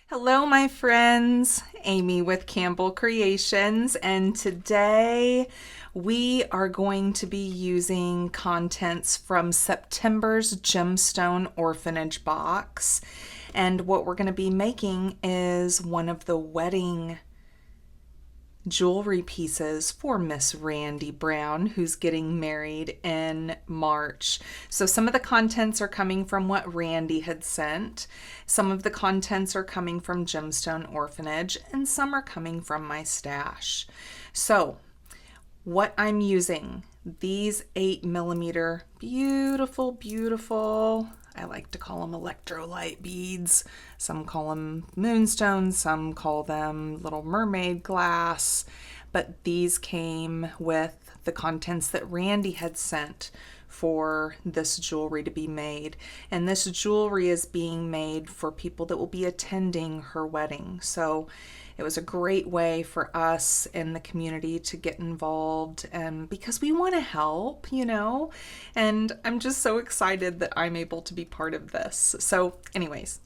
Hello, my friends. Amy with Campbell Creations, and today we are going to be using contents from September's Gemstone Orphanage box. And what we're going to be making is one of the wedding jewelry pieces for Miss Randy Brown, who's getting married in March. So some of the contents are coming from what Randy had sent. Some of the contents are coming from Gemstone Orphanage, and some are coming from my stash. So what I'm using, these 8mm beautiful, I like to call them electrolyte beads. Some call them moonstones, some call them little mermaid glass. But these came with the contents that Randy had sent for this jewelry to be made. And this jewelry is being made for people that will be attending her wedding. So it was a great way for us in the community to get involved, and because we want to help, and I'm just so excited that I'm able to be part of this. So anyways,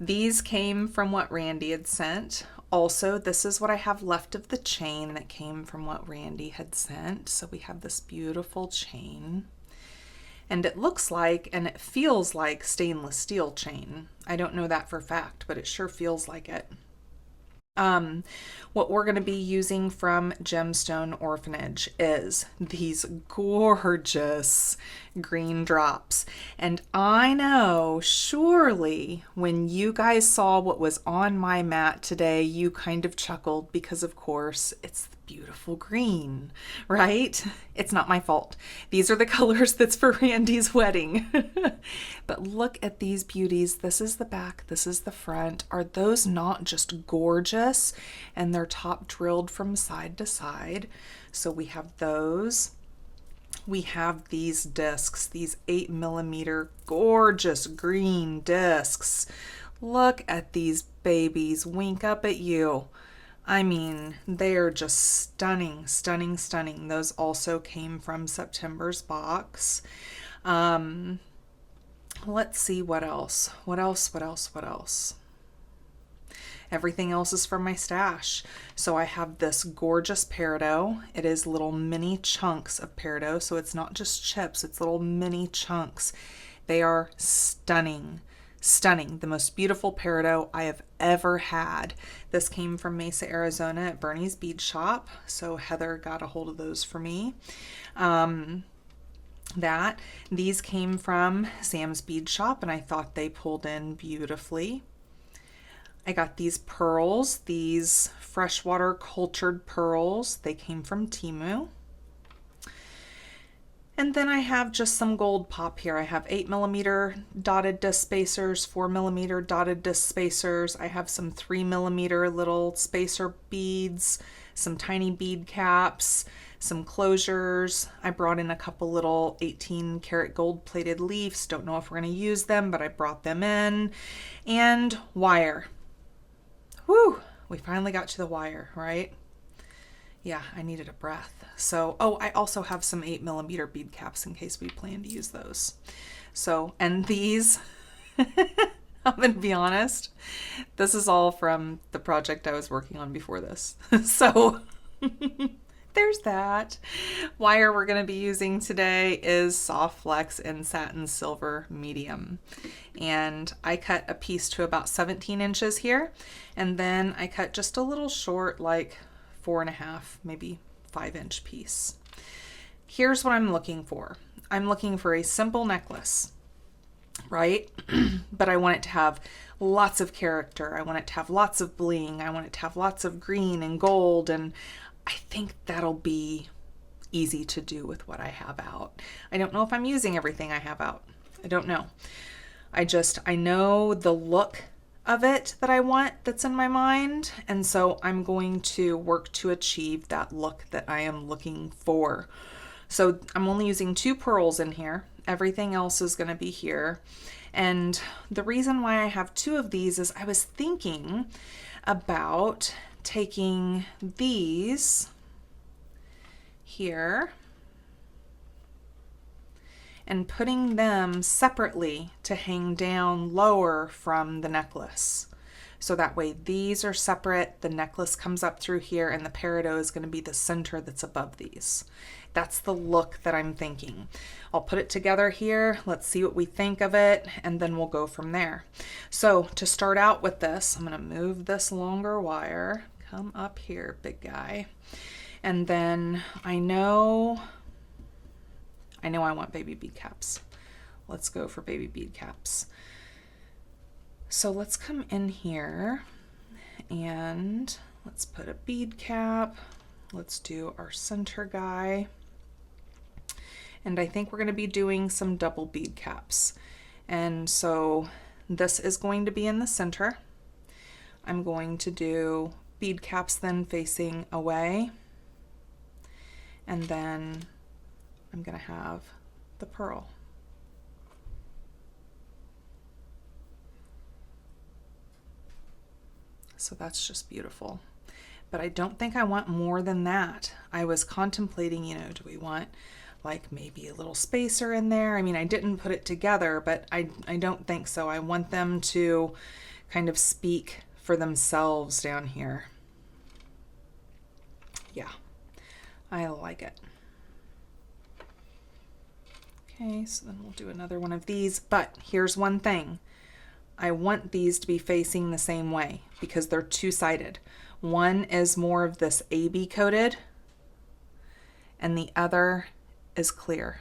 these came from what Randy had sent. Also, this is what I have left of the chain that came from what Randy had sent. So we have this beautiful chain. And it looks like, and it feels like stainless steel chain. I don't know that for a fact, but it sure feels like it. What we're going to be using from Gemstone Orphanage is these gorgeous green drops. And I know, surely, when you guys saw what was on my mat today, you kind of chuckled because, of course, it's the beautiful green, right? It's not my fault. These are the colors that's for Randy's wedding. But look at these beauties. This is the back, this is the front. Are those not just gorgeous? And they're top drilled from side to side. So we have those. We have these discs, these 8mm gorgeous green discs. Look at these babies wink up at you. I mean, they are just stunning. Those also came from September's box. Let's see what else. What else? Everything else is from my stash. So I have this gorgeous peridot. It is little mini chunks of peridot, so it's not just chips, it's little mini chunks. They are stunning. The most beautiful peridot I have ever had. This came from Mesa, Arizona at Bernie's Bead Shop, so Heather got a hold of those for me. These came from Sam's Bead Shop, and I thought they pulled in beautifully. I got these pearls, these freshwater cultured pearls. They came from Temu. And then I have just some gold pop here. I have 8mm dotted disc spacers, 4mm dotted disc spacers. I have some 3mm little spacer beads, some tiny bead caps, some closures. I brought in a couple little 18-karat gold plated leaves. Don't know if we're going to use them, but I brought them in. And wire. Whew, we finally got to the wire, right? Yeah, I needed a breath. So, I also have some 8mm bead caps in case we plan to use those. So, and these, I'm going to be honest, this is all from the project I was working on before this. So, there's that. Wire we're going to be using today is Soft Flex in Satin Silver Medium. And I cut a piece to about 17 inches here. And then I cut just a little short, like 4.5, maybe 5-inch piece. Here's what I'm looking for. I'm looking for a simple necklace, right? But I want it to have lots of character. I want it to have lots of bling. I want it to have lots of green and gold, and I think that'll be easy to do with what I have out. I don't know if I'm using everything I have out. I don't know. I know the look of it that I want that's in my mind, and so I'm going to work to achieve that look that I am looking for. So I'm only using 2 pearls in here. Everything else is going to be here. And the reason why I have 2 of these is I was thinking about taking these here and putting them separately to hang down lower from the necklace. So that way these are separate, the necklace comes up through here, and the peridot is going to be the center that's above these. That's the look that I'm thinking. I'll put it together here. Let's see what we think of it, and then we'll go from there. So to start out with this, I'm going to move this longer wire. Come up here, big guy. And then I know I want baby bead caps. Let's go for baby bead caps. So let's come in here and let's put a bead cap. Let's do our center guy. And I think we're going to be doing some double bead caps. And so this is going to be in the center. I'm going to do bead caps then facing away. And then I'm going to have the pearl. So that's just beautiful. But I don't think I want more than that. I was contemplating, you know, do we want like maybe a little spacer in there? I mean, I didn't put it together, but I don't think so. I want them to kind of speak for themselves down here. Yeah, I like it. Okay, so then we'll do another one of these, but here's one thing. I want these to be facing the same way because they're two-sided. One is more of this AB coated and the other is clear.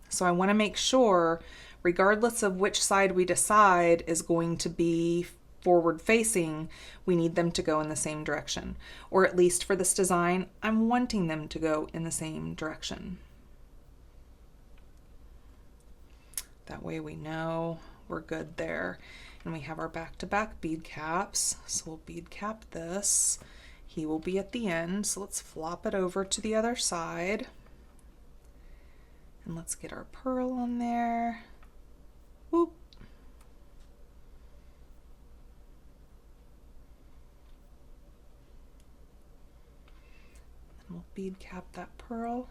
So I want to make sure, regardless of which side we decide is going to be forward facing, we need them to go in the same direction. Or at least for this design, I'm wanting them to go in the same direction. That way we know we're good there. And we have our back-to-back bead caps. So we'll bead cap this. He will be at the end. So let's flop it over to the other side. And let's get our pearl on there. Whoop. And we'll bead cap that pearl.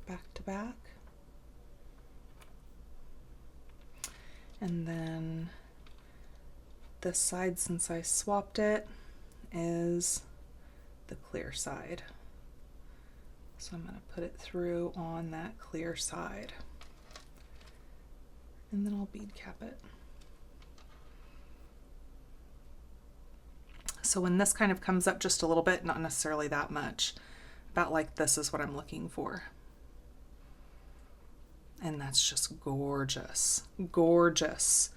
Back to back. And then this side, since I swapped it, is the clear side. So I'm going to put it through on that clear side. And then I'll bead cap it. So when this kind of comes up just a little bit, not necessarily that much, about like this is what I'm looking for. And that's just gorgeous, gorgeous.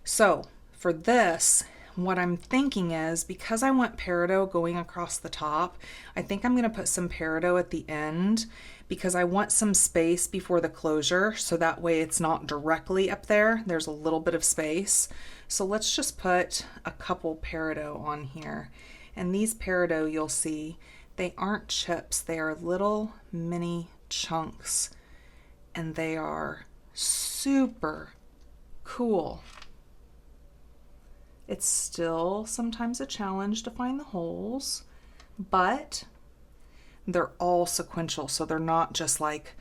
So for this, what I'm thinking is, because I want peridot going across the top, I think I'm going to put some peridot at the end because I want some space before the closure, so that way it's not directly up there. There's a little bit of space. So let's just put a couple peridot on here. And these peridot, you'll see, they aren't chips. They are little mini chunks. And they are super cool. It's still sometimes a challenge to find the holes, but they're all sequential. So they're not just like,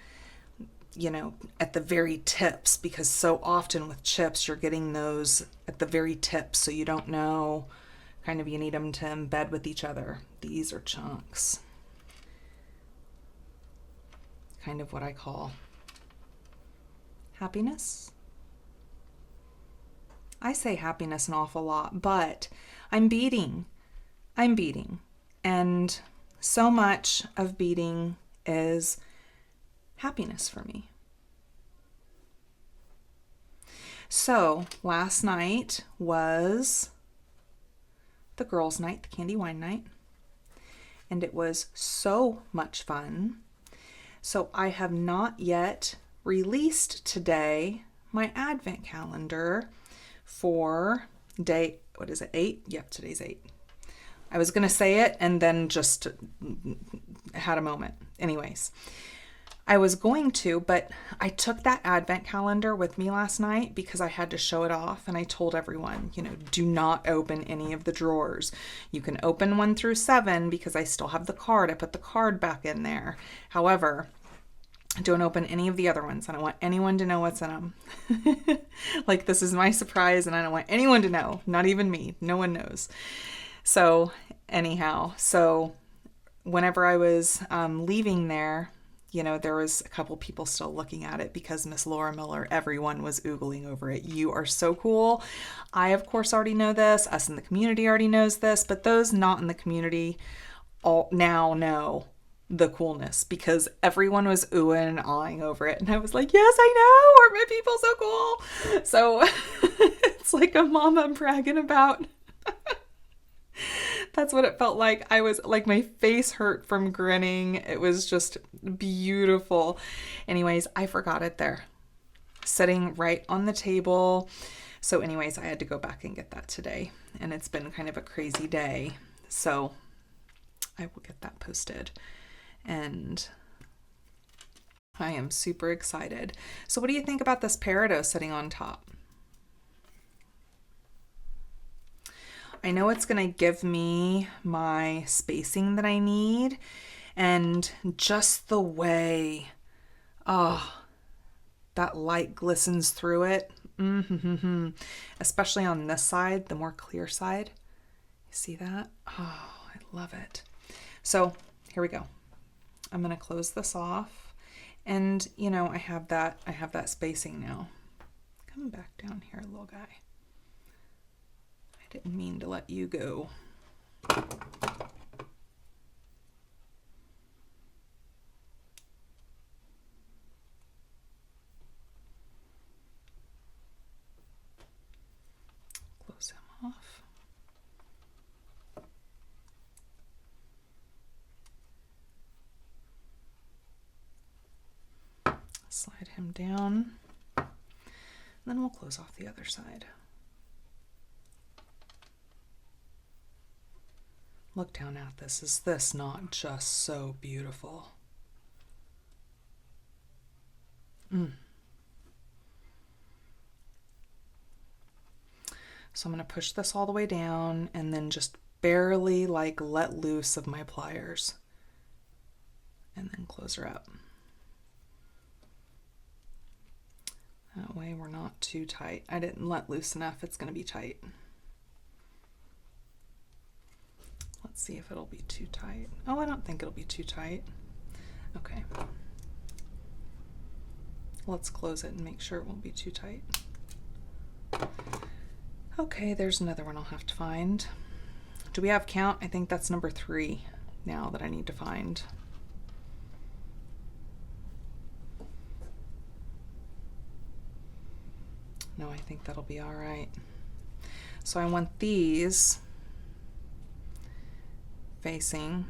you know, at the very tips, because so often with chips, you're getting those at the very tips. So you don't know, kind of, you need them to embed with each other. These are chunks. Kind of what I call happiness. I say happiness an awful lot, but I'm beading. And so much of beading is happiness for me. So last night was the girls' night, the candy wine night, and it was so much fun. So I have not yet released today my advent calendar for day, what is it, 8? Yep, today's 8. I was going to say it and then just had a moment. Anyways, I was going to, but I took that advent calendar with me last night because I had to show it off, and I told everyone, you know, do not open any of the drawers. You can open 1 through 7 because I still have the card. I put the card back in there. However, Don't open any of the other ones. I don't want anyone to know what's in them. Like, this is my surprise and I don't want anyone to know. Not even me. No one knows. So anyhow, so whenever I was leaving there, you know, there was a couple people still looking at it because Miss Laura Miller, everyone was oogling over it. You are so cool. I, of course, already know this. Us in the community already knows this, but those not in the community all now know the coolness because everyone was oohing and awing over it. And I was like, yes, I know. Aren't my people so cool? So it's like a mama bragging about. That's what it felt like. I was like, my face hurt from grinning. It was just beautiful. Anyways, I forgot it there, sitting right on the table. So anyways, I had to go back and get that today. And it's been kind of a crazy day. So I will get that posted. And I am super excited. So what do you think about this peridot sitting on top? I know it's going to give me my spacing that I need, and just the way, that light glistens through it. Especially on this side, the more clear side. You see that? Oh, I love it. So here we go. I'm going to close this off, and you know, I have that spacing now. Come back down here, little guy. I didn't mean to let you go. Close him off. Slide him down. And then we'll close off the other side. Look down at this. Is this not just so beautiful? So I'm going to push this all the way down and then just barely like let loose of my pliers. And then close her up. That way we're not too tight. I didn't let loose enough. It's going to be tight. Let's see if it'll be too tight. Oh, I don't think it'll be too tight. Okay. Let's close it and make sure it won't be too tight. Okay, there's another one I'll have to find. Do we have count? I think that's number 3 now that I need to find. No, I think that'll be all right. So I want these facing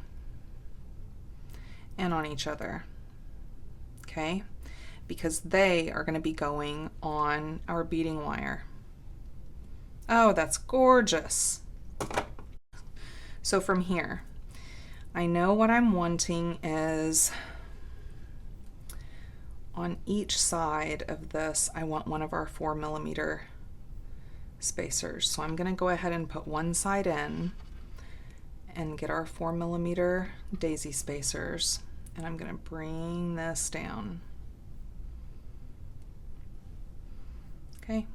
and on each other, okay? Because they are going to be going on our beading wire. Oh, that's gorgeous. So from here, I know what I'm wanting is on each side of this, I want one of our 4mm spacers. So I'm going to go ahead and put one side in and get our 4mm daisy spacers, and I'm going to bring this down. Okay,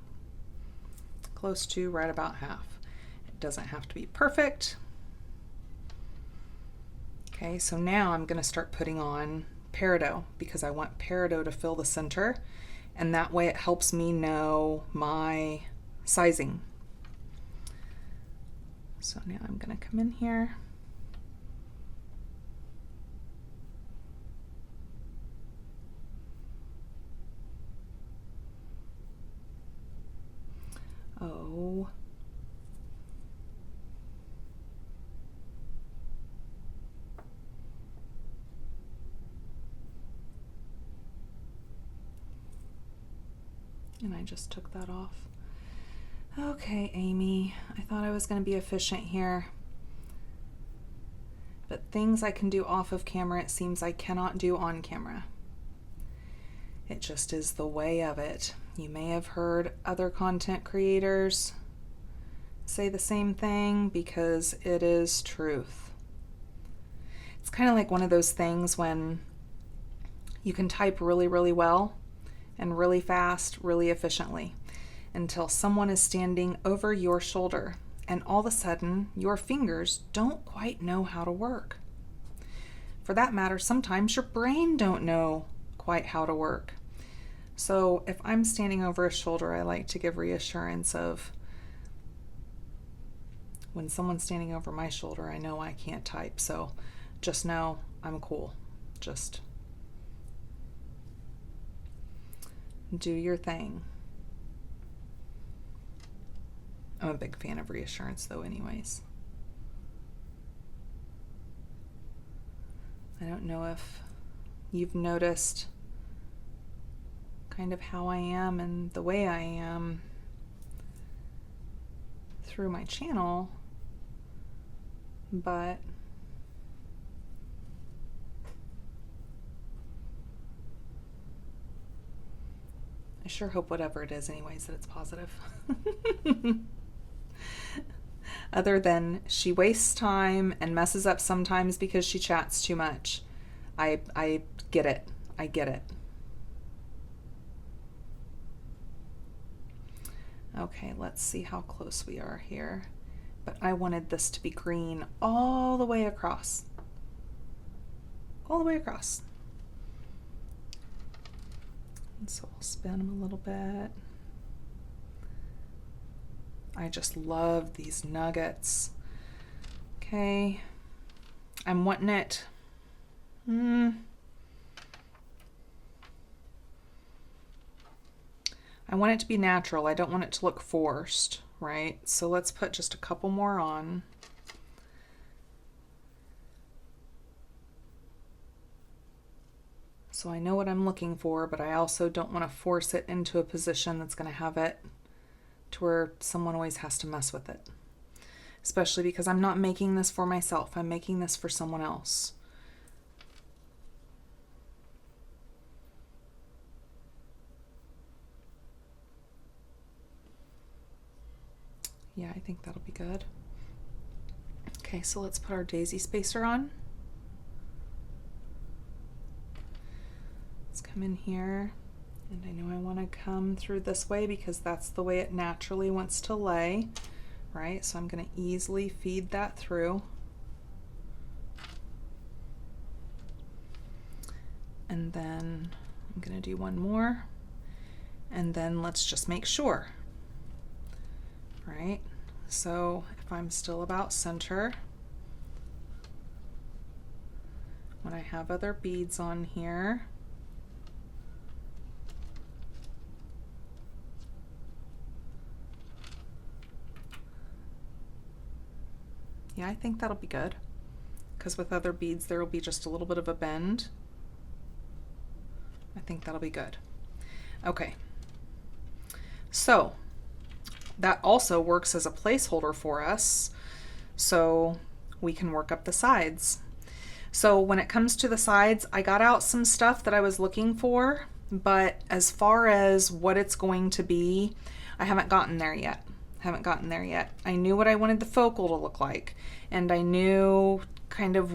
close to right about half. It doesn't have to be perfect. Okay, so now I'm going to start putting on peridot because I want peridot to fill the center, and that way it helps me know my sizing. So now I'm going to come in here. Oh. And I just took that off. Okay, Amy, I thought I was going to be efficient here. But things I can do off of camera, it seems I cannot do on camera. It just is the way of it. You may have heard other content creators say the same thing because it is truth. It's kind of like one of those things when You can type really, really well and really fast, really efficiently until someone is standing over your shoulder and all of a sudden your fingers don't quite know how to work. For that matter, sometimes your brain don't know quite how to work. So if I'm standing over a shoulder, I like to give reassurance of when someone's standing over my shoulder, I know I can't type. So just know I'm cool. Just do your thing. I'm a big fan of reassurance though anyways. I don't know if you've noticed kind of how I am and the way I am through my channel, but I sure hope whatever it is anyways that it's positive. Other than she wastes time and messes up sometimes because she chats too much. I get it. I get it. Okay, let's see how close we are here. But I wanted this to be green all the way across. All the way across. And so we'll spin them a little bit. I just love these nuggets. Okay. I'm wanting it. I want it to be natural. I don't want it to look forced, right? So let's put just a couple more on. So I know what I'm looking for, but I also don't want to force it into a position that's going to have it to where someone always has to mess with it. Especially because I'm not making this for myself. I'm making this for someone else. Yeah, I think that'll be good. Okay, so let's put our daisy spacer on. Let's come in here, and I know I want to come through this way because that's the way it naturally wants to lay, right? So I'm going to easily feed that through. And then I'm going to do one more, and then let's just make sure. Right, so if I'm still about center, when I have other beads on here, yeah, I think that'll be good, because with other beads there will be just a little bit of a bend. I think that'll be good. Okay, so that also works as a placeholder for us, so we can work up the sides. So when it comes to the sides, I got out some stuff that I was looking for, but as far as what it's going to be, I haven't gotten there yet. I knew what I wanted the focal to look like, and I knew kind of,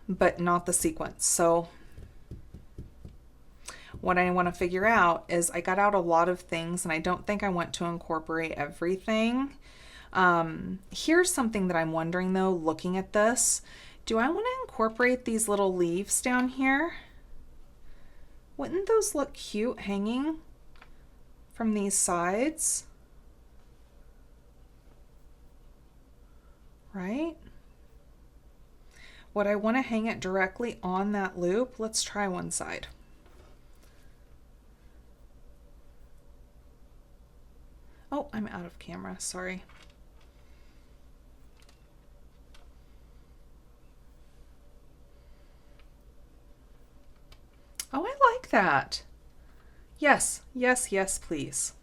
but not the sequence. So what I want to figure out is I got out a lot of things, and I don't think I want to incorporate everything. Here's something that I'm wondering though, looking at this. Do I want to incorporate these little leaves down here? Wouldn't those look cute hanging from these sides? Right? Would I want to hang it directly on that loop? Let's try one side. Oh, I'm out of camera, sorry. Oh, I like that. Yes, yes, yes, please.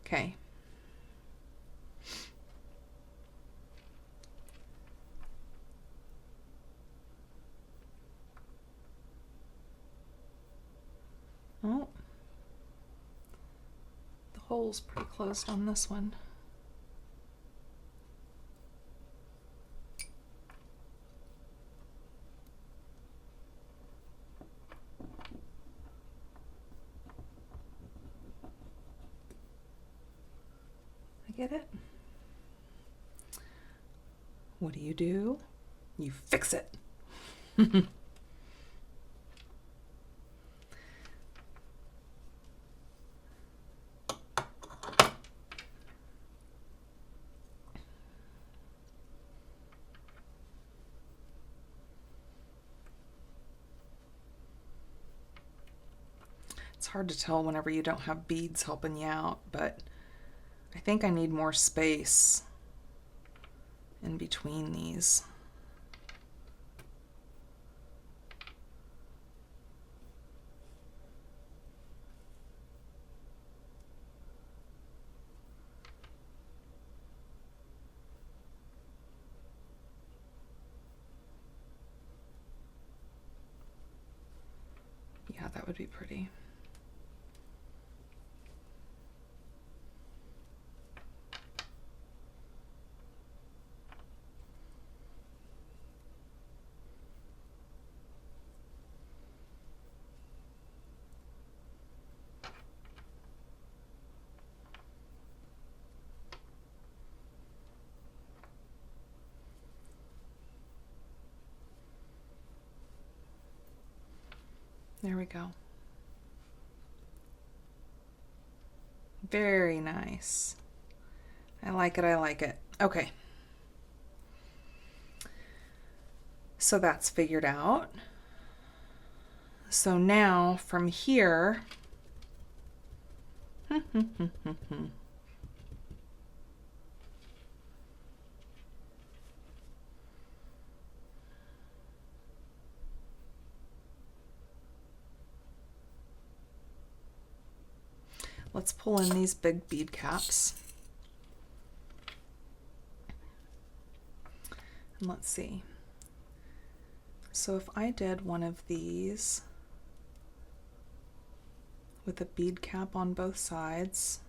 Okay. Oh. Hole's pretty closed on this one. get it? What do? You fix it. It's hard to tell whenever you don't have beads helping you out, but I think I need more space in between these. Yeah, that would be pretty. There we go. Very nice. I like it, I like it. Okay. So that's figured out. So now from here, let's pull in these big bead caps. And let's see. So if I did one of these with a bead cap on both sides,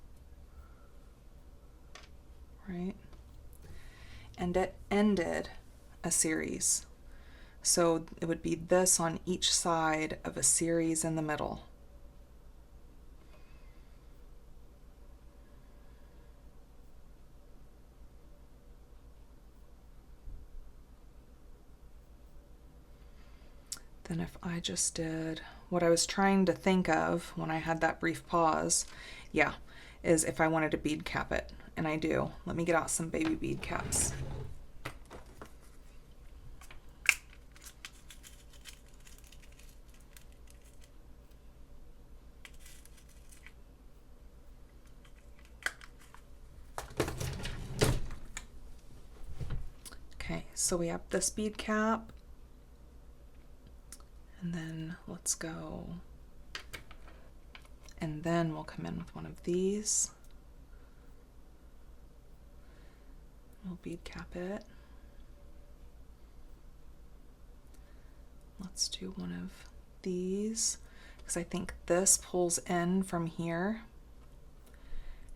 right? And it ended a series. So it would be this on each side of a series in the middle. Then if I just did what I was trying to think of when I had that brief pause, yeah, is if I wanted to bead cap it, and I do. Let me get out some baby bead caps. Okay, so we have this bead cap. And then let's go, and then we'll come in with one of these. We'll bead cap it. Let's do one of these, because I think this pulls in from here.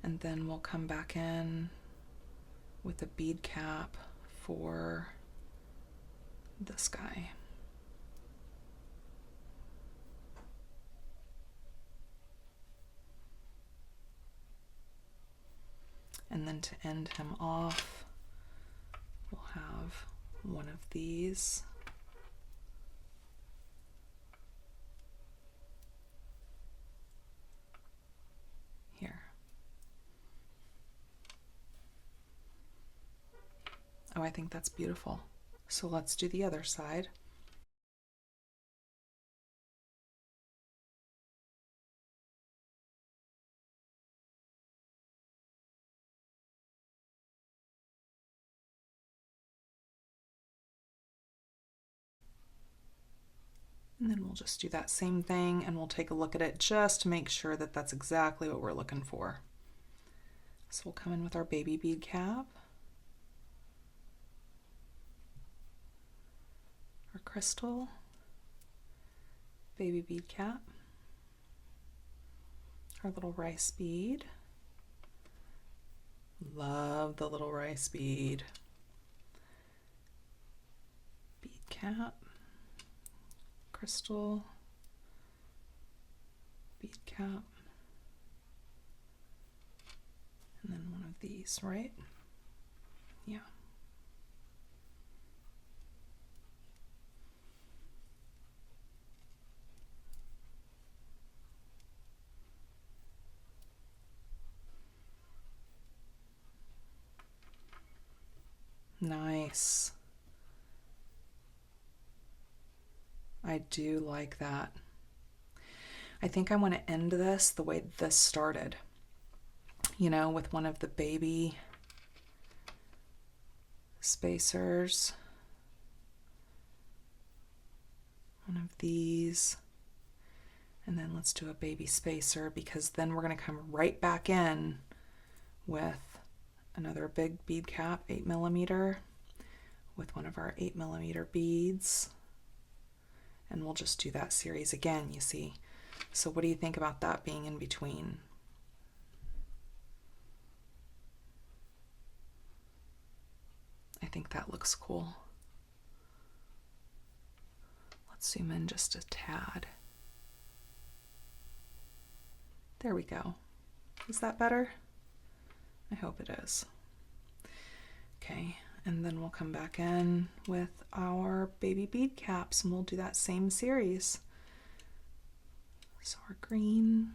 And then we'll come back in with a bead cap for this guy. And then to end him off, we'll have one of these. Here. Oh, I think that's beautiful. So let's do the other side. And then we'll just do that same thing, and we'll take a look at it just to make sure that that's exactly what we're looking for. So we'll come in with our baby bead cap, our crystal, baby bead cap, our little rice bead. Love the little rice bead. Bead cap, crystal, bead cap, and then one of these, right? Yeah. Nice. I do like that. I think I want to end this the way this started, you know, with one of the baby spacers. One of these. And then let's do a baby spacer, because then we're going to come right back in with another big bead cap, 8mm, with one of our 8mm beads. And we'll just do that series again, you see. So what do you think about that being in between? I think that looks cool. Let's zoom in just a tad. There we go. Is that better? I hope it is. Okay, and then we'll come back in with our baby bead caps and we'll do that same series. So our green,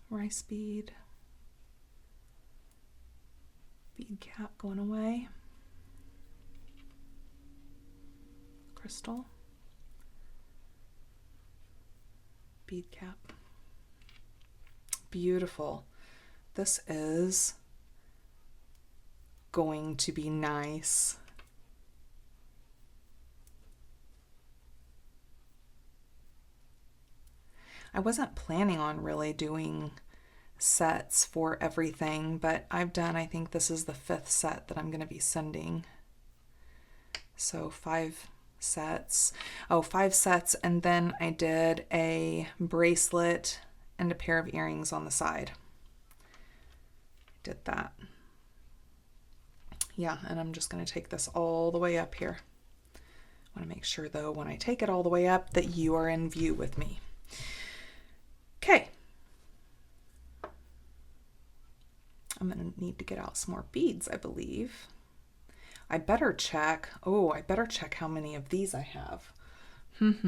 rice bead, bead cap going away, crystal, bead cap. Beautiful. This is going to be nice. I wasn't planning on really doing sets for everything, but I've done, I think this is the 5th set that I'm going to be sending. So 5 sets. Oh, 5 sets, and then I did a bracelet and a pair of earrings on the side. Did that. Yeah, and I'm just going to take this all the way up here. I want to make sure, though, when I take it all the way up, that you are in view with me. Okay. I'm going to need to get out some more beads, I believe. I better check. Oh, I better check how many of these I have. Okay,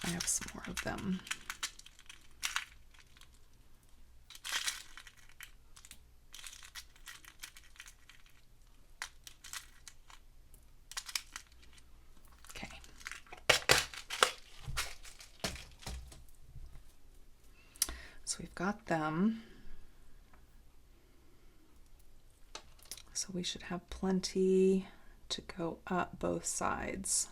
I have some more of them. So we've got them. So we should have plenty to go up both sides.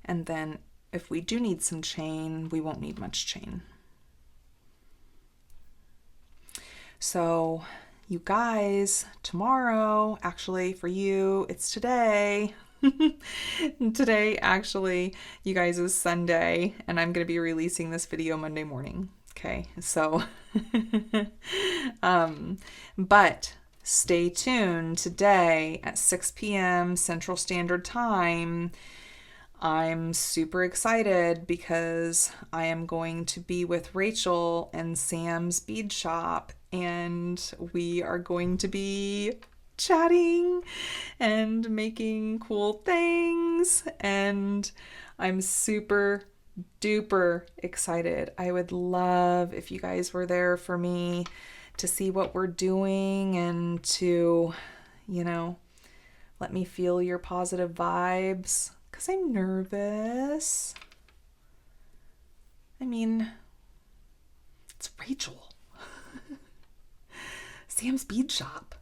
And then if we do need some chain, we won't need much chain. So you guys, tomorrow, actually for you, it's today. Today, actually, you guys, is Sunday, and I'm going to be releasing this video Monday morning. Okay, so, but stay tuned today at 6 p.m. Central Standard Time. I'm super excited because I am going to be with Rachel and Sam's Bead Shop, and we are going to be chatting and making cool things, and I'm super duper excited. I would love if you guys were there for me to see what we're doing and to, you know, let me feel your positive vibes, because I'm nervous. I mean, it's Rachel. Sam's Bead Shop.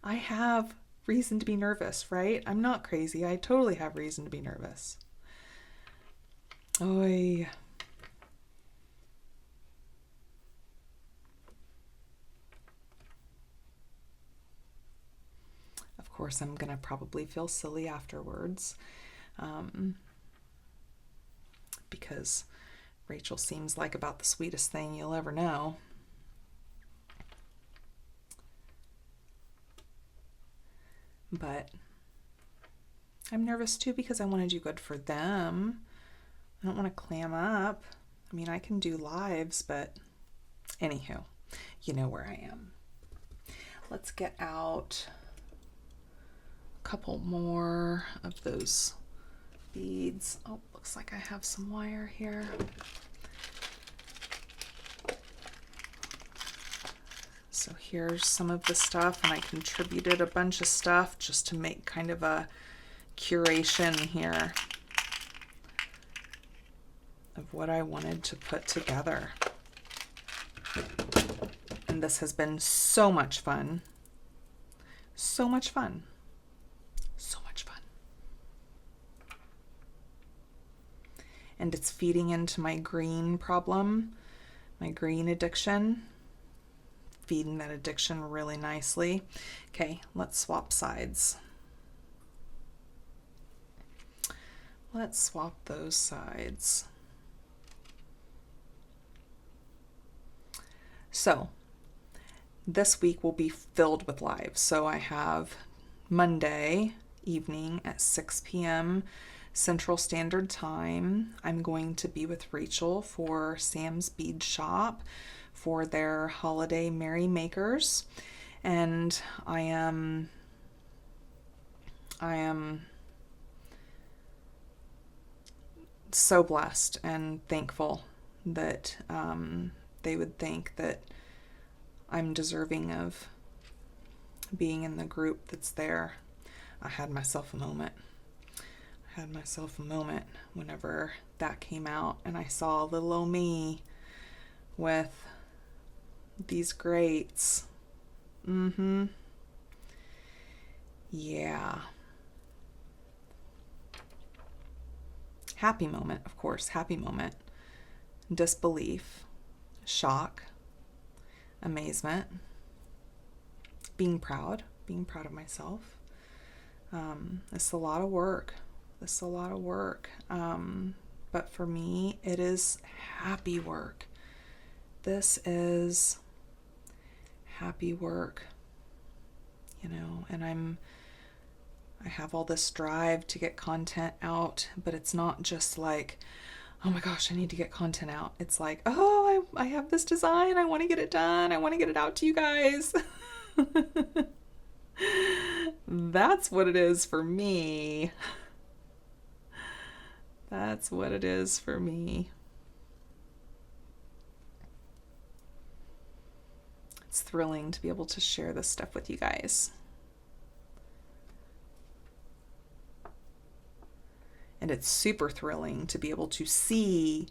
I have reason to be nervous, right? I'm not crazy. I totally have reason to be nervous. Oy. Of course, I'm gonna probably feel silly afterwards, because Rachel seems like about the sweetest thing you'll ever know. but I'm nervous too because I want to do good for them. I don't want to clam up. I mean, I can do lives, but anywho, you know where I am. Let's get out a couple more of those beads. Oh, looks like I have some wire here. So here's some of the stuff, and I contributed a bunch of stuff just to make kind of a curation here of what I wanted to put together. And this has been so much fun. So much fun. So much fun. And it's feeding into my green problem, my green addiction. Feeding that addiction really nicely. Okay, let's swap sides. Let's swap those sides. So this week will be filled with lives. So I have Monday evening at 6 p.m. Central Standard Time. I'm going to be with Rachel for Sam's Bead Shop for their holiday Merry Makers, and I am so blessed and thankful that they would think that I'm deserving of being in the group that's there. I had myself a moment. Whenever that came out and I saw little old me with these grates. Yeah. Happy moment, of course, happy moment. Disbelief, shock, amazement, being proud of myself. It's a lot of work. But for me, it is happy work. This is happy work, and I have all this drive to get content out, but it's not just like, oh my gosh, I need to get content out. It's like, oh, I have this design. I want to get it done. I want to get it out to you guys. That's what it is for me. That's what it is for me. It's thrilling to be able to share this stuff with you guys. And it's super thrilling to be able to see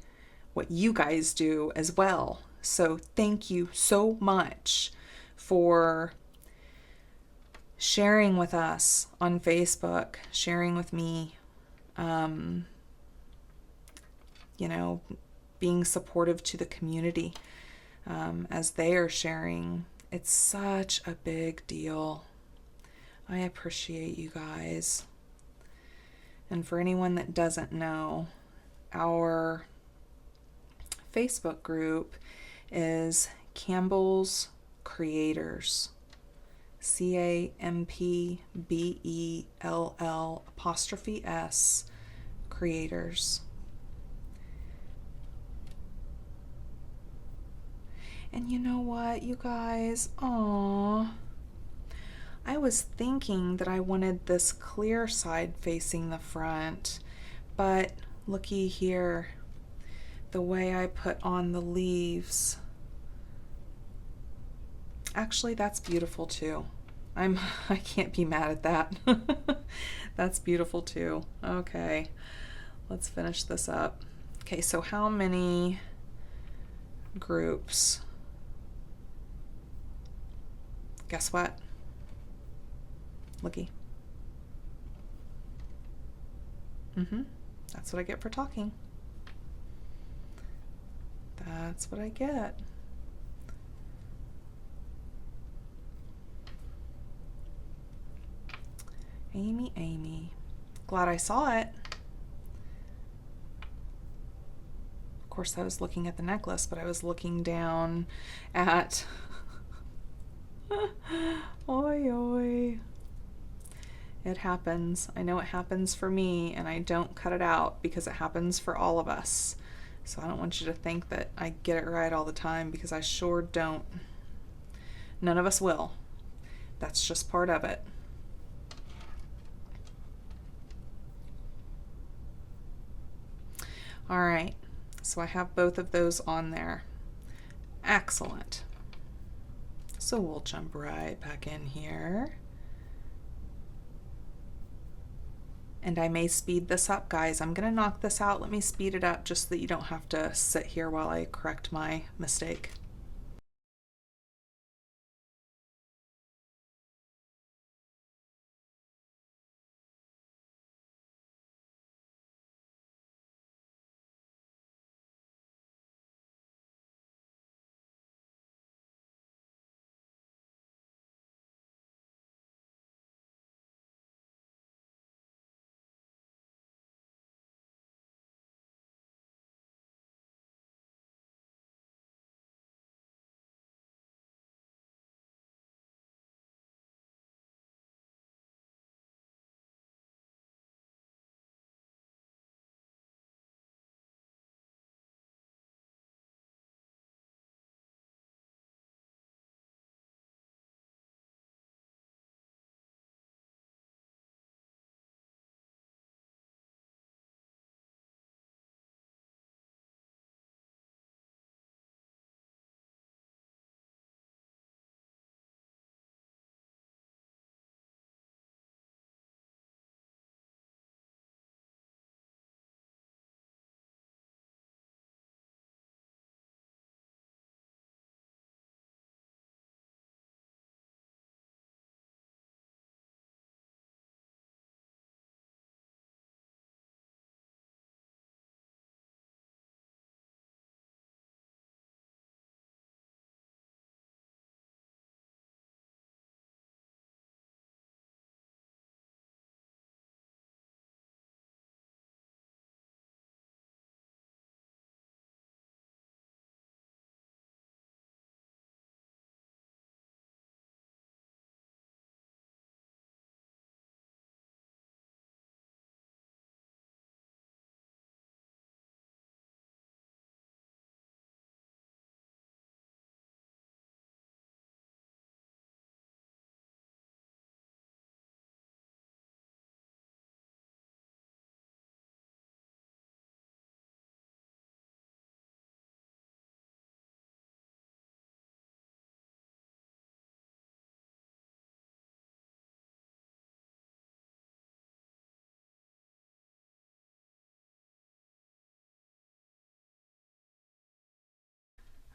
what you guys do as well. So thank you so much for sharing with us on Facebook, sharing with me, being supportive to the community as they are sharing. It's such a big deal. I appreciate you guys. And for anyone that doesn't know, our Facebook group is Campbell's Creators. CAMPBELL' Creators. And you know what, you guys? Aww. I was thinking that I wanted this clear side facing the front, but looky here, the way I put on the leaves. Actually, that's beautiful too. I can't be mad at that. That's beautiful too. Okay, let's finish this up. Okay, so how many groups? Guess what? Looky. That's what I get for talking. That's what I get. Amy. Glad I saw it. Of course, I was looking at the necklace, but I was looking down at... Oi. It happens. I know it happens for me, and I don't cut it out because it happens for all of us. So I don't want you to think that I get it right all the time, because I sure don't. None of us will. That's just part of it. All right, so I have both of those on there. Excellent. So we'll jump right back in here. And I may speed this up, guys. I'm gonna knock this out. Let me speed it up just so that you don't have to sit here while I correct my mistake.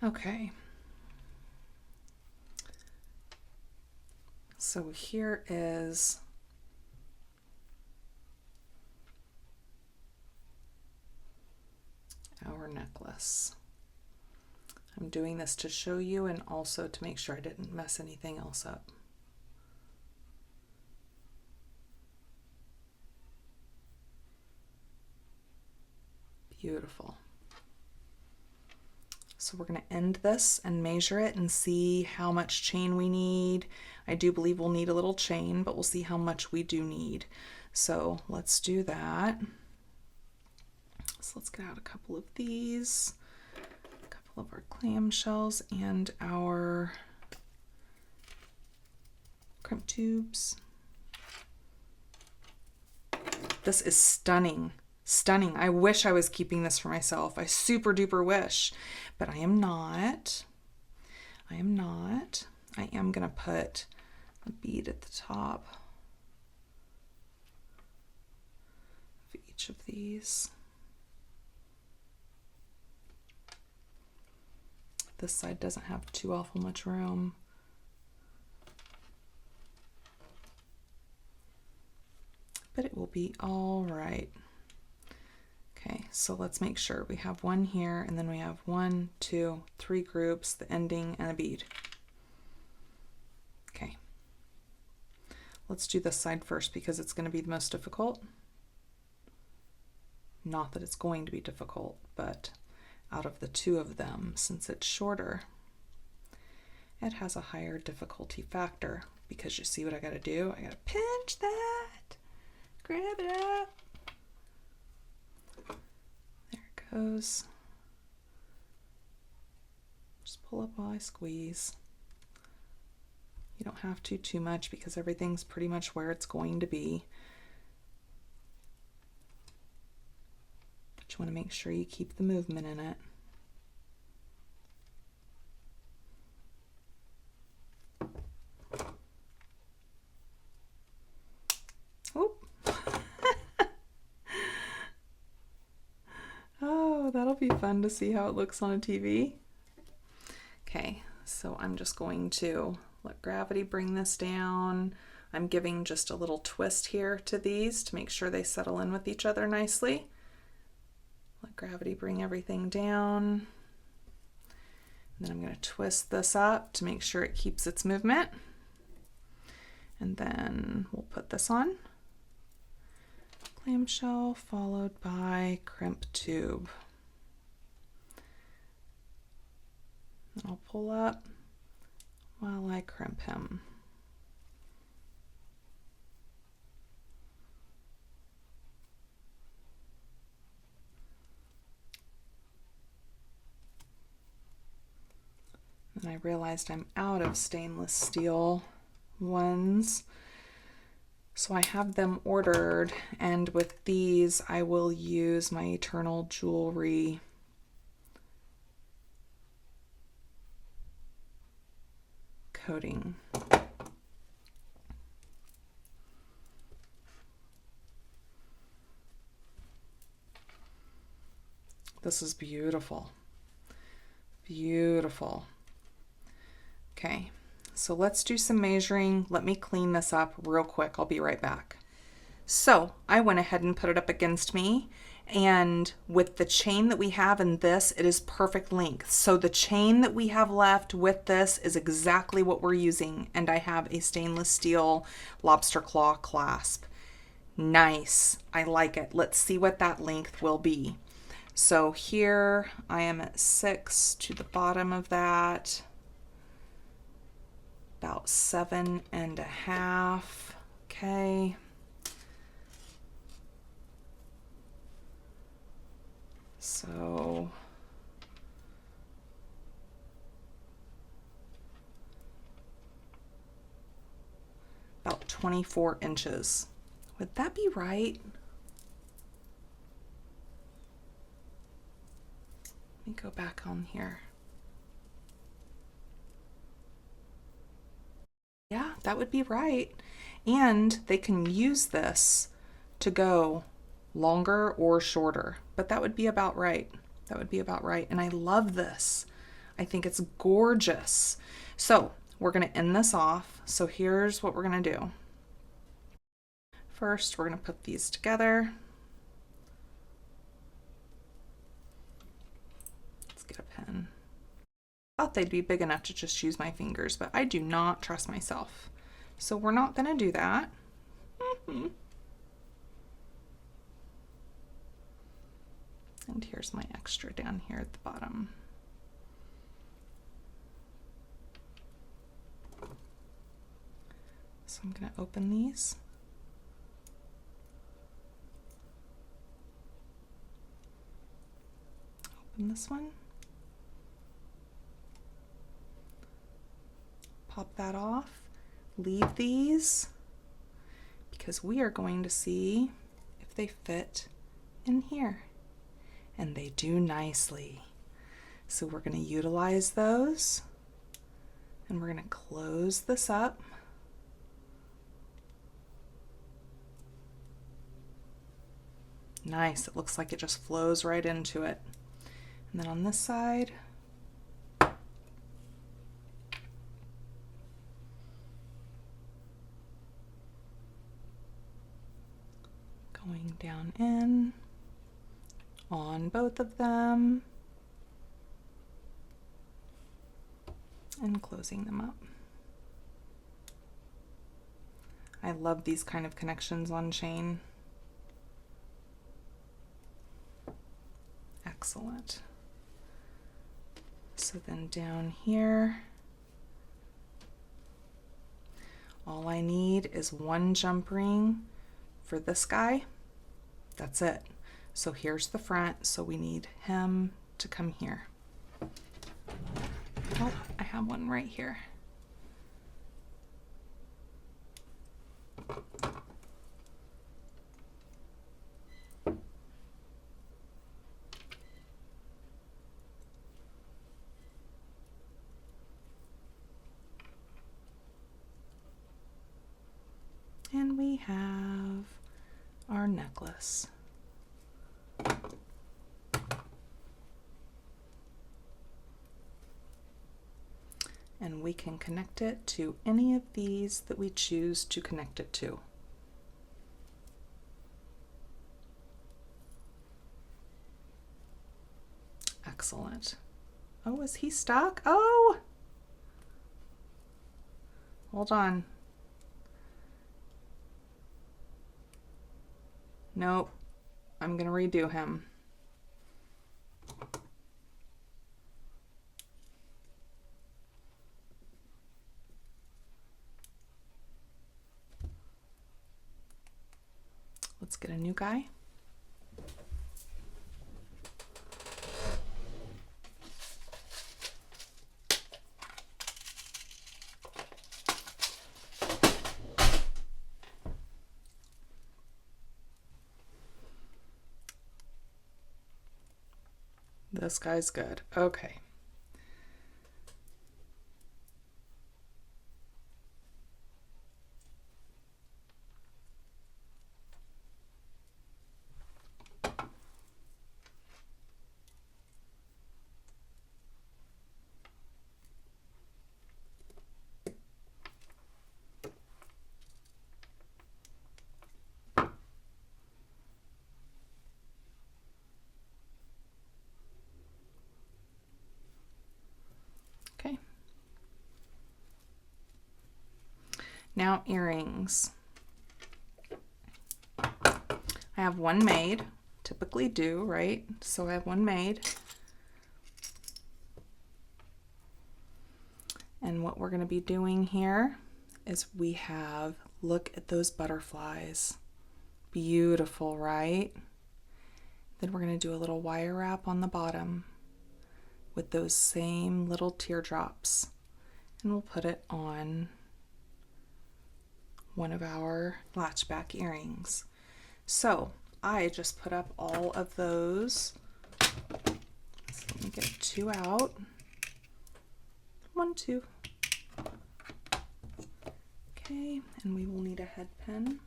Okay. So here is our necklace. I'm doing this to show you and also to make sure I didn't mess anything else up. Beautiful. So we're going to end this and measure it and see how much chain we need. I do believe we'll need a little chain, but we'll see how much we do need. So let's do that. So let's get out a couple of these, a couple of our clamshells and our crimp tubes. This is stunning. Stunning. I wish I was keeping this for myself. I super duper wish, but I am not. I am not. I am going to put a bead at the top of each of these. This side doesn't have too awful much room. But it will be all right. Okay, so let's make sure we have one here, and then we have 1, 2, 3 groups, the ending, and a bead. Okay, let's do this side first because it's going to be the most difficult. Not that it's going to be difficult, but out of the two of them, since it's shorter, it has a higher difficulty factor, because you see what I got to do? I got to pinch that. Grab it up. There it goes. Just pull up while I squeeze. You don't have to too much because everything's pretty much where it's going to be. But you want to make sure you keep the movement in it. Oop. Oh, that'll be fun to see how it looks on a TV. Okay, so I'm just going to let gravity bring this down. I'm giving just a little twist here to these to make sure they settle in with each other nicely. Let gravity bring everything down. And then I'm going to twist this up to make sure it keeps its movement. And then we'll put this on. Clamshell followed by crimp tube. And I'll pull up while I crimp him. And I realized I'm out of stainless steel ones. So I have them ordered, and with these I will use my Eternal Jewelry coating. This is beautiful. Beautiful. Okay, so let's do some measuring. Let me clean this up real quick. I'll be right back. So I went ahead and put it up against me, and with the chain that we have in this, it is perfect length. So the chain that we have left with this is exactly what we're using, and I have a stainless steel lobster claw clasp. Nice, I like it. Let's see what that length will be. So here I am at 6 to the bottom of that. About 7.5. Okay. So about 24 inches. Would that be right? Let me go back on here. Yeah, that would be right. And they can use this to go longer or shorter, but that would be about right. That would be about right. And I love this. I think it's gorgeous. So we're going to end this off. So here's what we're going to do. First, we're going to put these together. Let's get a pen. I thought they'd be big enough to just use my fingers, but I do not trust myself. So we're not going to do that. And here's my extra down here at the bottom. So I'm going to open these. Open this one. Pop that off. Leave these because we are going to see if they fit in here. And they do nicely. So we're going to utilize those, and we're going to close this up. Nice, it looks like it just flows right into it. And then on this side, going down in on both of them and closing them up. I love these kind of connections on chain. Excellent. So then down here, all I need is one jump ring for this guy, that's it. So here's the front, so we need him to come here. Oh, I have one right here. And we have our necklace. And we can connect it to any of these that we choose to connect it to. Excellent. Oh, is he stuck? Oh! Hold on. Nope. I'm gonna redo him. Let's get a new guy. This guy's good. Okay. Okay. Now earrings. I have one made, typically do, right? So I have one made. And what we're going to be doing here is we have, look at those butterflies. Beautiful, right? Then we're going to do a little wire wrap on the bottom with those same little teardrops. And we'll put it on one of our latchback earrings. So I just put up all of those. So let me get 2 out. 1, 2. Okay, and we will need a head pin.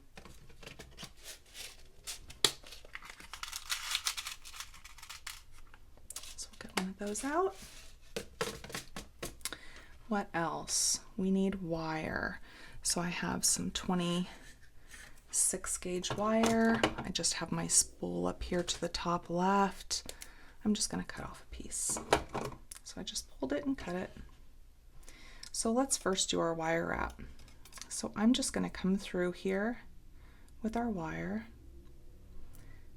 So we'll get one of those out. What else? We need wire. So I have some 26 gauge wire. I just have my spool up here to the top left. I'm just going to cut off a piece. So I just pulled it and cut it. So let's first do our wire wrap. So I'm just going to come through here with our wire,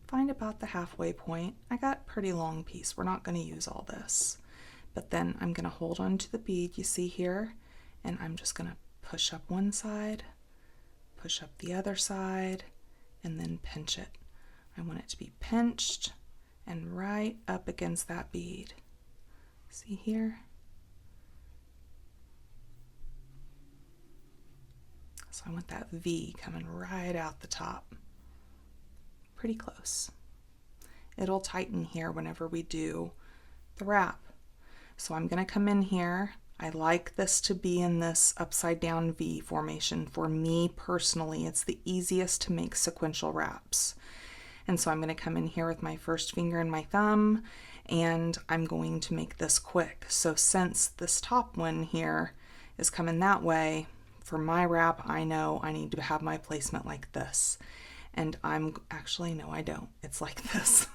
find about the halfway point. I got a pretty long piece. We're not going to use all this, but then I'm going to hold on to the bead you see here, and I'm just going to push up one side, push up the other side, and then pinch it. I want it to be pinched and right up against that bead. See here? So I want that V coming right out the top. Pretty close. It'll tighten here whenever we do the wrap. So I'm going to come in here. I like this to be in this upside down V formation. For me personally, it's the easiest to make sequential wraps. And so I'm going to come in here with my first finger and my thumb, and I'm going to make this quick. So since this top one here is coming that way, for my wrap, I know I need to have my placement like this. And I'm actually, no, I don't. It's like this.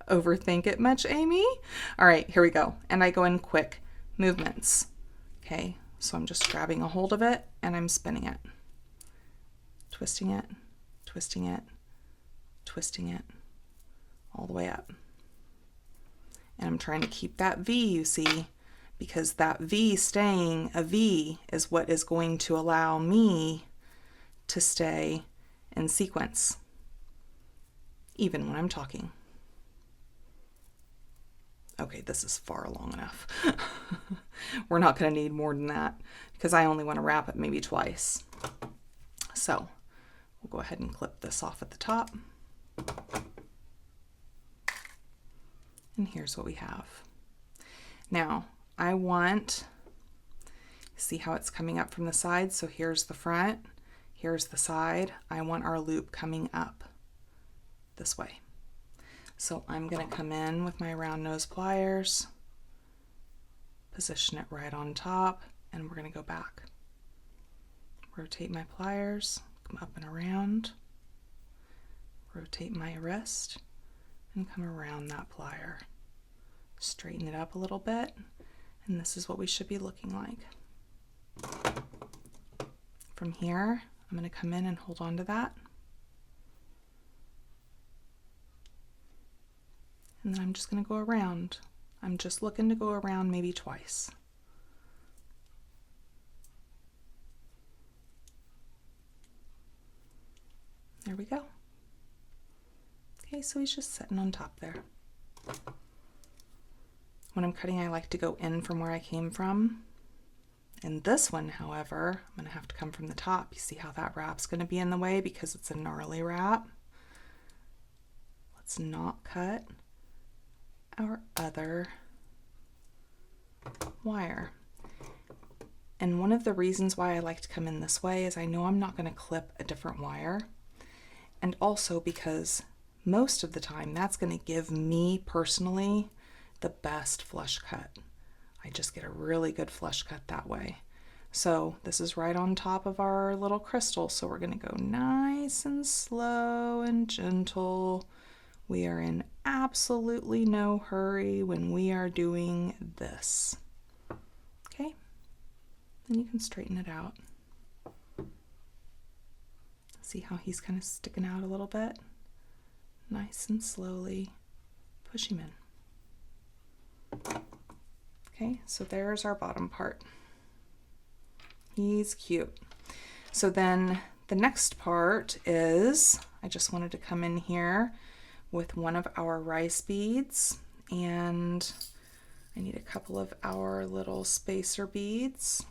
Overthink it much, Amy? All right, here we go. And I go in quick movements. Okay, so I'm just grabbing a hold of it and I'm spinning it. Twisting it, twisting it, twisting it, all the way up. And I'm trying to keep that V, you see, because that V staying a V is what is going to allow me to stay in sequence, even when I'm talking. Okay, this is far long enough. We're not going to need more than that because I only want to wrap it maybe twice. So we'll go ahead and clip this off at the top. And here's what we have. Now I want, see how it's coming up from the side? So here's the front, here's the side. I want our loop coming up this way. So I'm going to come in with my round nose pliers, position it right on top, and we're going to go back. Rotate my pliers, come up and around, rotate my wrist, and come around that plier. Straighten it up a little bit, and this is what we should be looking like. From here, I'm going to come in and hold on to that. And then I'm just going to go around. I'm just looking to go around maybe twice. There we go. Okay, so he's just sitting on top there. When I'm cutting, I like to go in from where I came from. In this one, however, I'm going to have to come from the top. You see how that wrap's going to be in the way because it's a gnarly wrap. Let's not cut our other wire. And one of the reasons why I like to come in this way is I know I'm not going to clip a different wire, and also because most of the time that's going to give me personally the best flush cut. I just get a really good flush cut that way. So this is right on top of our little crystal, so we're going to go nice and slow and gentle. We are in absolutely no hurry when we are doing this. Okay, and you can straighten it out. See how he's kind of sticking out a little bit? Nice and slowly push him in. Okay, so there's our bottom part. He's cute. So then the next part is, I just wanted to come in here with one of our rice beads, and I need a couple of our little spacer beads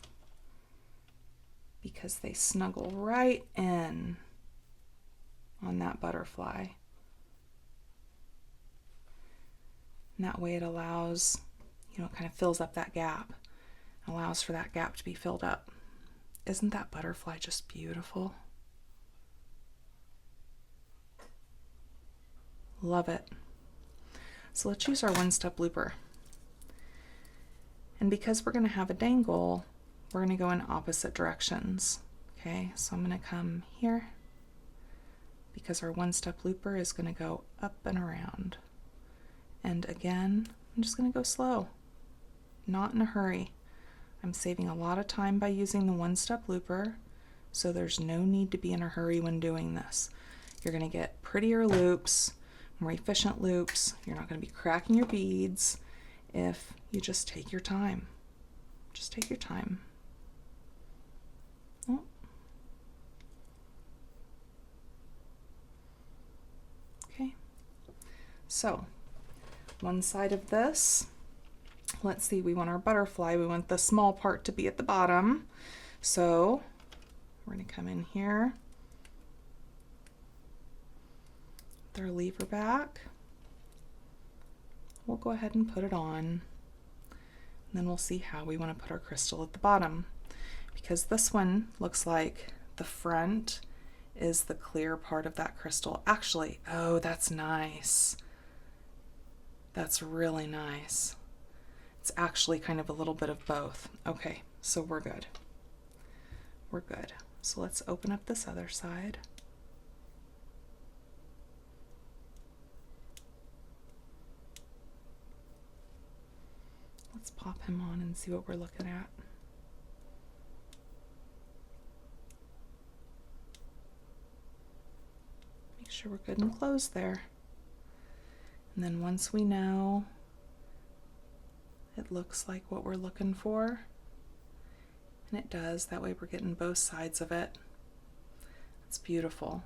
because they snuggle right in on that butterfly. And that way it allows, you know, it kind of fills up that gap, allows for that gap to be filled up. Isn't that butterfly just beautiful? Love it. So let's use our one-step looper. And because we're going to have a dangle, we're going to go in opposite directions. Okay, so I'm going to come here because our one-step looper is going to go up and around. And again, I'm just going to go slow, not in a hurry. I'm saving a lot of time by using the one-step looper, so there's no need to be in a hurry when doing this. You're going to get prettier loops, more efficient loops. You're not going to be cracking your beads if you just take your time. Just take your time. Oh. Okay. So, one side of this, let's see, we want our butterfly. We want the small part to be at the bottom. So, we're going to come in here. Our lever back. We'll go ahead and put it on, and then we'll see how we want to put our crystal at the bottom, because this one looks like the front is the clear part of that crystal. Actually, oh, that's nice. That's really nice. It's actually kind of a little bit of both. Okay, so we're good. We're good. So let's open up this other side. Let's pop him on and see what we're looking at. Make sure we're good and closed there. And then once we know it looks like what we're looking for. And it does. That way we're getting both sides of it. It's beautiful.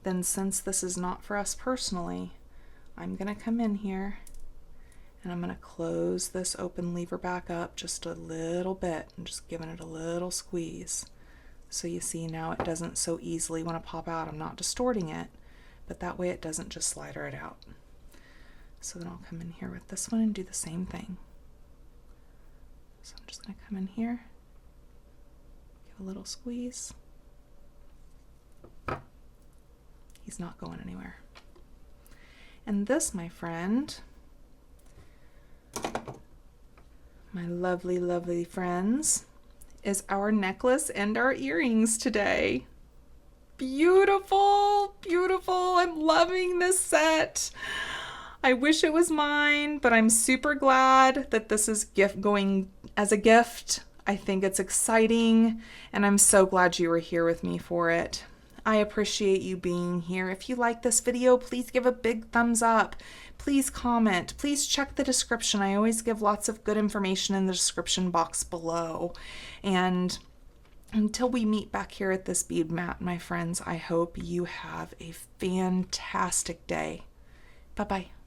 Then since this is not for us personally, I'm going to come in here and I'm going to close this open lever back up just a little bit and just giving it a little squeeze. So you see now it doesn't so easily want to pop out. I'm not distorting it, but that way it doesn't just slider it out. So then I'll come in here with this one and do the same thing. So I'm just going to come in here, give a little squeeze. He's not going anywhere. And this, my friend, my lovely, lovely friends, is our necklace and our earrings today. Beautiful, beautiful. I'm loving this set. I wish it was mine, but I'm super glad that this is going as a gift. I think it's exciting, and I'm so glad you were here with me for it. I appreciate you being here. If you like this video, please give a big thumbs up. Please comment. Please check the description. I always give lots of good information in the description box below. And until we meet back here at this bead mat, my friends, I hope you have a fantastic day. Bye-bye.